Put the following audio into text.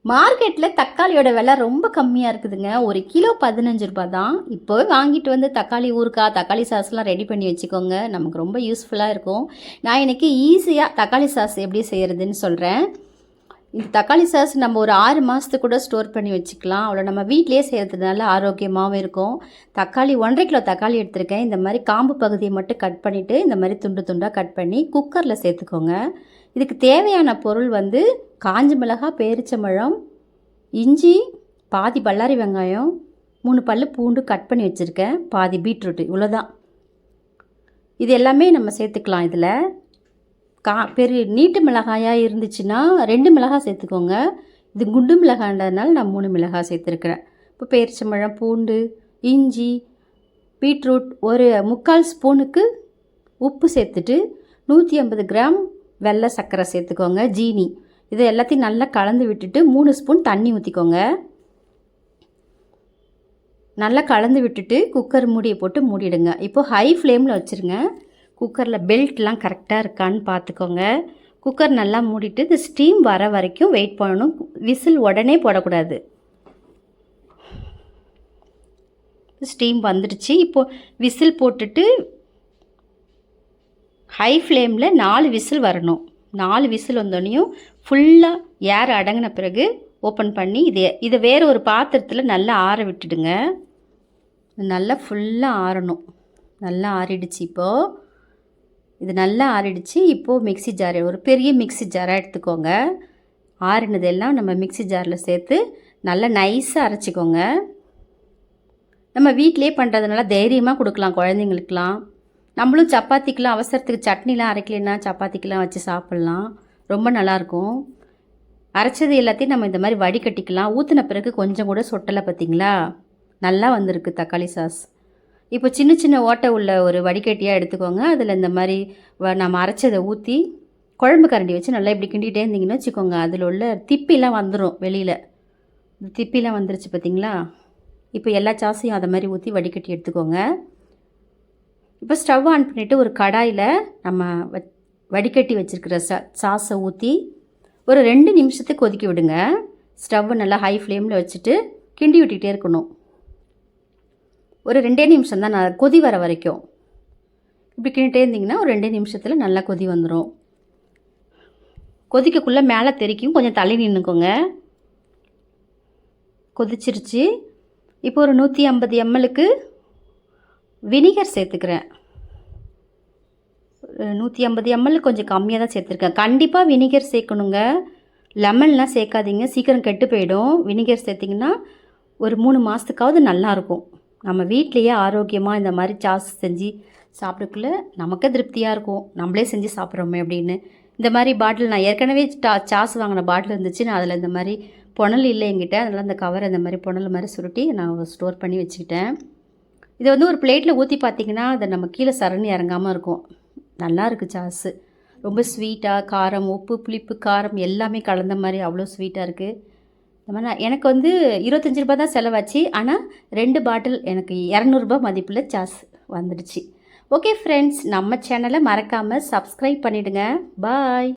மார்க்கெட்டில் தக்காளியோட விலை ரொம்ப கம்மியாக இருக்குதுங்க. ஒரு கிலோ 15 ரூபா தான். இப்போவே வாங்கிட்டு வந்து தக்காளி ஊறுகாய், தக்காளி சாஸ்லாம் ரெடி பண்ணி வச்சுக்கோங்க. நமக்கு ரொம்ப யூஸ்ஃபுல்லாக இருக்கும். நான் இன்றைக்கி ஈஸியாக தக்காளி சாஸ் எப்படி செய்கிறதுன்னு சொல்கிறேன். இந்த தக்காளி சாஸ் நம்ம ஒரு 6 மாதத்துக்கு கூட ஸ்டோர் பண்ணி வச்சுக்கலாம். அவ்வளோ நம்ம வீட்டிலே செய்கிறதுனால ஆரோக்கியமாகவும் இருக்கும். தக்காளி 1.5 கிலோ தக்காளி எடுத்திருக்கேன். இந்த மாதிரி காம்பு பகுதியை மட்டும் கட் பண்ணிவிட்டு இந்த மாதிரி துண்டு துண்டாக கட் பண்ணி குக்கரில் சேர்த்துக்கோங்க. இதுக்கு தேவையான பொருள் வந்து காஞ்ச மிளகாய், பேரிச்சம்பழம், இஞ்சி, பாதி பல்லாரி வெங்காயம், 3 பல்லு பூண்டு கட் பண்ணி வச்சுருக்கேன், பாதி பீட்ரூட்டு, இவ்வளோதான். இது எல்லாமே நம்ம சேர்த்துக்கலாம். இதில் பெரிய நீட்டு மிளகாயாக இருந்துச்சுன்னா 2 மிளகாய் சேர்த்துக்கோங்க. இது குண்டு மிளகான்றதுனால நான் 3 மிளகாய் சேர்த்துருக்குறேன். இப்போ பேரிச்சம்பழம், பூண்டு, இஞ்சி, பீட்ரூட், ஒரு 3/4 ஸ்பூனுக்கு உப்பு சேர்த்துட்டு 150 கிராம் வெள்ளை சர்க்கரை சேர்த்துக்கோங்க, ஜீனி. இது எல்லாத்தையும் நல்லா கலந்து விட்டுட்டு 3 ஸ்பூன் தண்ணி ஊற்றிக்கோங்க. நல்லா கலந்து விட்டுட்டு குக்கர் மூடியை போட்டு மூடிடுங்க. இப்போது ஹை ஃப்ளேமில் வச்சுருங்க. குக்கரில் பெல்ட்லாம் கரெக்டாக இருக்கான்னு பார்த்துக்கோங்க. குக்கர் நல்லா மூடிட்டு இந்த ஸ்டீம் வர வரைக்கும் வெயிட் பண்ணணும். விசில் உடனே போடக்கூடாது. ஸ்டீம் வந்துடுச்சு. இப்போது விசில் போட்டுட்டு ஹை ஃப்ளேமில் 4 விசில் வரணும். 4 விசில் வந்தோடனையும் ஃபுல்லாக ஏர் அடங்கின பிறகு ஓப்பன் பண்ணி இதை வேறு ஒரு பாத்திரத்தில் நல்லா ஆற விட்டுடுங்க. நல்லா ஃபுல்லாக ஆறணும். நல்லா ஆறிடுச்சு. இப்போது இது நல்லா ஆறிடுச்சு. இப்போது மிக்ஸி ஜார், ஒரு பெரிய மிக்ஸி ஜாராக எடுத்துக்கோங்க. ஆறினதெல்லாம் நம்ம மிக்ஸி ஜாரில் சேர்த்து நல்லா நைஸாக அரைச்சிக்கோங்க. நம்ம வீட்டிலே பண்ணுறதுனால தைரியமாக கொடுக்கலாம் குழந்தைங்களுக்கெலாம். நம்மளும் சப்பாத்திக்கெலாம் அவசரத்துக்கு சட்னிலாம் அரைக்கலைன்னா சப்பாத்திக்கெலாம் வச்சு சாப்பிட்லாம். ரொம்ப நல்லாயிருக்கும். அரைச்சது எல்லாத்தையும் நம்ம இந்த மாதிரி வடிகட்டிக்கலாம். ஊற்றின பிறகு கொஞ்சம் கூட சொட்டலை, பார்த்திங்களா? நல்லா வந்திருக்கு தக்காளி சாஸ். இப்போ சின்ன சின்ன ஓட்டை உள்ள ஒரு வடிகட்டியாக எடுத்துக்கோங்க. அதில் இந்த மாதிரி நம்ம அரைச்சதை ஊற்றி குழம்பு கரண்டி வச்சு நல்லா இப்படி கிண்டிகிட்டே இருந்தீங்கன்னு வச்சுக்கோங்க. அதில் உள்ள திப்பிலாம் வந்துடும் வெளியில். இந்த திப்பிலாம் வந்துருச்சு, பார்த்திங்களா? இப்போ எல்லா சாஸையும் அதை மாதிரி ஊற்றி வடிகட்டி எடுத்துக்கோங்க. இப்போ ஸ்டவ் ஆன் பண்ணிவிட்டு ஒரு கடாயில் நம்ம வடிகட்டி வச்சுருக்கிற சாஸை ஊற்றி ஒரு 2 நிமிஷத்துக்கு கொதிக்க விடுங்க. ஸ்டவ்வை நல்லா ஹை ஃப்ளேமில் வச்சுட்டு கிண்டி விட்டுக்கிட்டே இருக்கணும். ஒரு 2 நிமிஷம் தான், நான் கொதி வர வரைக்கும் இப்படி கிண்டிகிட்டே இருந்திங்கன்னா ஒரு 2 நிமிஷத்தில் நல்லா கொதி வந்துடும். கொதிக்கக்குள்ளே மேலே தெறிக்கும், கொஞ்சம் தள்ளி நின்றுக்கோங்க. கொதிச்சிருச்சு. இப்போ ஒரு 150 ml வினிகர் சேர்த்துக்கிறேன். 150 ml கொஞ்சம் கம்மியாக தான் சேர்த்துருக்கேன். கண்டிப்பாக வினிகர் சேர்க்கணுங்க. லெமன்லாம் சேர்க்காதீங்க, சீக்கிரம் கெட்டு போயிடும். வினிகர் சேர்த்திங்கன்னா ஒரு 3 மாதத்துக்காவது நல்லாயிருக்கும். நம்ம வீட்லேயே ஆரோக்கியமாக இந்த மாதிரி சாஸ் செஞ்சு சாப்பிடக்குள்ள நமக்கு திருப்தியாக இருக்கும். நம்மளே செஞ்சு சாப்பிட்றோமே அப்படின்னு. இந்த மாதிரி பாட்டில் நான் ஏற்கனவே சாஸ் வாங்கின பாட்டில் இருந்துச்சு. நான் அதில் இந்த மாதிரி புனல் இல்லை என்கிட்ட. அதனால் அந்த கவரை இந்த மாதிரி புனல் மாதிரி சுருட்டி நான் ஸ்டோர் பண்ணி வச்சுக்கிட்டேன். இதை வந்து ஒரு பிளேட்டில் ஊற்றி பார்த்திங்கன்னா அதை நம்ம கீழே சரணி இறங்காமல் இருக்கும். நல்லா இருக்குது சாஸு. ரொம்ப ஸ்வீட்டாக, காரம், உப்பு, புளிப்பு, காரம் எல்லாமே கலந்த மாதிரி அவ்வளோ ஸ்வீட்டாக இருக்குது. இந்த மாதிரி எனக்கு வந்து 25 ரூபா தான் செலவாச்சு. ஆனால் 2 பாட்டில் எனக்கு 200 ரூபா மதிப்பில் சாஸ் வந்துடுச்சு. ஓகே ஃப்ரெண்ட்ஸ், நம்ம சேனலை மறக்காமல் சப்ஸ்கிரைப் பண்ணிவிடுங்க. பாய்.